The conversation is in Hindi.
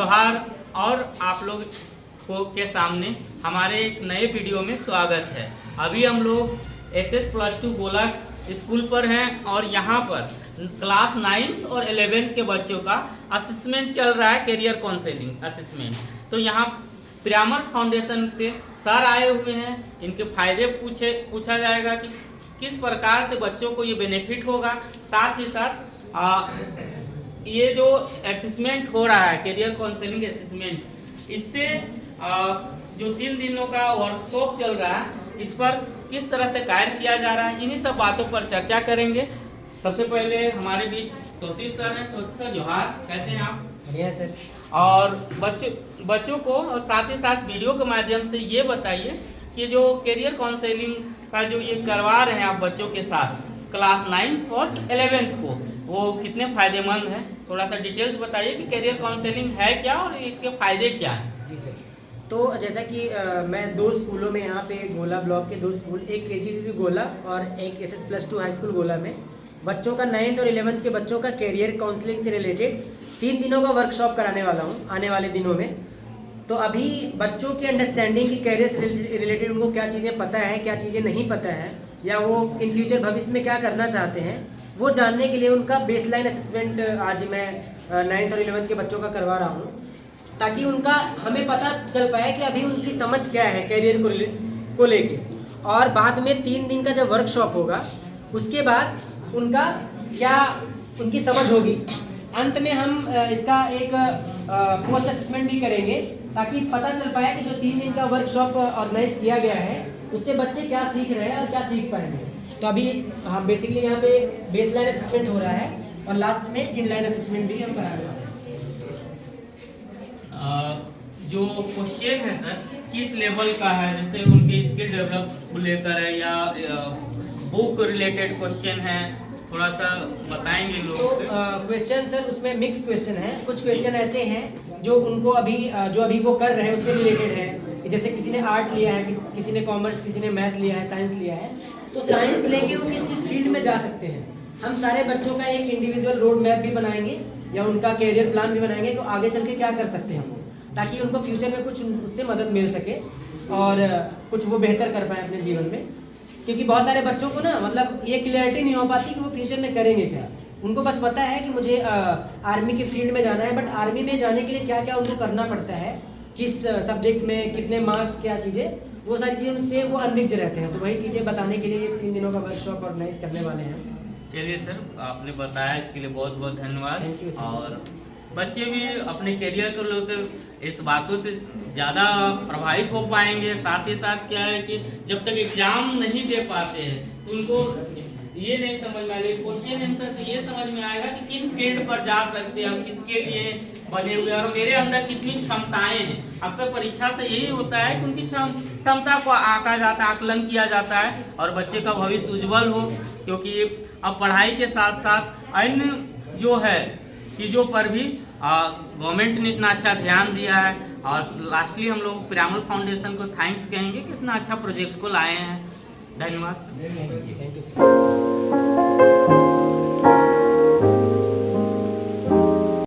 जोहार और आप लोग के सामने हमारे एक नए वीडियो में स्वागत है। अभी हम लोग SS+2 गोला स्कूल पर हैं और यहाँ पर क्लास 9th और 11th के बच्चों का असेसमेंट चल रहा है, करियर काउंसलिंग असेसमेंट। तो यहाँ पिरामल फाउंडेशन से सर आए हुए हैं, इनके फायदे पूछा जाएगा कि किस प्रकार से बच्चों को ये बेनिफिट होगा। साथ ही साथ ये जो असेसमेंट हो रहा है करियर काउंसलिंग असेसमेंट, इससे जो 3 दिनों का वर्कशॉप चल रहा है इस पर किस तरह से कार्य किया जा रहा है, इन्हीं सब बातों पर चर्चा करेंगे। सबसे पहले हमारे बीच तौसीफ सर हैं। तौसीफ सर जोहार, कैसे हैं आप? बढ़िया सर। और बच्चों को और साथ ही साथ वीडियो के माध्यम से ये बताइए कि जो करियर काउंसलिंग का जो ये करवा रहे हैं आप बच्चों के साथ क्लास 9th और 11th को, वो कितने फ़ायदेमंद है। थोड़ा सा डिटेल्स बताइए कि करियर काउंसलिंग है क्या और इसके फ़ायदे क्या हैं। जी सर। तो जैसा कि मैं 2 स्कूलों में यहाँ पे गोला ब्लॉक के 2 स्कूल, एक KGBB गोला और एक SS+2 हाई स्कूल गोला में बच्चों का 9th और 11th के बच्चों का करियर काउंसलिंग से रिलेटेड 3 दिनों का वर्कशॉप कराने वाला हूँ आने वाले दिनों में। तो अभी बच्चों की अंडरस्टैंडिंग की करियर से रिलेटेड उनको क्या चीज़ें पता है, क्या चीज़ें नहीं पता है, या वो इन फ्यूचर भविष्य में क्या करना चाहते हैं, वो जानने के लिए उनका बेसलाइन असेसमेंट आज मैं 9th और 11th के बच्चों का करवा रहा हूँ, ताकि उनका हमें पता चल पाए कि अभी उनकी समझ क्या है करियर को लेके। और बाद में 3 दिन का जब वर्कशॉप होगा उसके बाद उनका क्या उनकी समझ होगी। अंत में हम इसका एक पोस्ट असेसमेंट भी करेंगे ताकि पता चल पाए कि जो 3 दिन का वर्कशॉप ऑर्गेनाइज किया गया है उससे बच्चे क्या सीख रहे हैं और क्या सीख पाएंगे। तो अभी हम बेसिकली यहाँ पे बेसलाइन असेसमेंट हो रहा है और लास्ट में इनलाइन असेसमेंट भी हम कराने वाले हैं। जो क्वेश्चन है सर किस लेवल का है, जैसे उनके स्किल डेवलप को लेकर है या बुक रिलेटेड क्वेश्चन है, थोड़ा सा बताएंगे लोग। तो क्वेश्चन सर उसमें मिक्स क्वेश्चन है। कुछ क्वेश्चन ऐसे हैं जो उनको अभी वो कर रहे हैं उससे रिलेटेड है, जैसे किसी ने आर्ट लिया है, किसी ने कॉमर्स, किसी ने मैथ लिया है, साइंस लिया है। तो साइंस लेके वो किस फील्ड में जा सकते हैं। हम सारे बच्चों का एक इंडिविजुअल रोड मैप भी बनाएंगे या उनका कैरियर प्लान भी बनाएंगे तो आगे चल के क्या कर सकते हैं हम, ताकि उनको फ्यूचर में कुछ उससे मदद मिल सके और कुछ वो बेहतर कर पाए अपने जीवन में। क्योंकि बहुत सारे बच्चों को ना मतलब ये क्लियरिटी नहीं हो पाती कि वो फ्यूचर में करेंगे क्या। उनको बस पता है कि मुझे आर्मी के फील्ड में जाना है, बट आर्मी में जाने के लिए क्या क्या उनको करना पड़ता है, किस सब्जेक्ट में कितने मार्क्स, क्या चीज़ें, वो सारी चीज़ें उनसे वो अनभिज्ञ रहते हैं। तो वही चीज़ें बताने के लिए 3 दिनों का वर्कशॉप ऑर्गेनाइज करने वाले हैं। चलिए सर, आपने बताया इसके लिए बहुत बहुत धन्यवाद। Thank you, और बच्चे भी अपने करियर को लेकर इस बातों से ज़्यादा प्रभावित हो पाएंगे। साथ ही साथ क्या है कि जब तक एग्जाम नहीं दे पाते हैं तो उनको ये नहीं समझ में आएगा, क्वेश्चन आंसर से ये समझ में आएगा कि किन फील्ड पर जा सकते हैं हम, किसके लिए बने हुए और मेरे अंदर कितनी क्षमताएं हैं। अक्सर परीक्षा से यही होता है कि उनकी क्षमता को आंका जाता है, आकलन किया जाता है और बच्चे का भविष्य उज्जवल हो। क्योंकि अब पढ़ाई के साथ साथ अन्य जो है चीज़ों पर भी गवर्नमेंट ने इतना अच्छा ध्यान दिया है। और लास्टली हम लोग पिरामल फाउंडेशन को थैंक्स कहेंगे कि इतना अच्छा प्रोजेक्ट को लाए हैं। धन्यवाद सर। Thank you sir.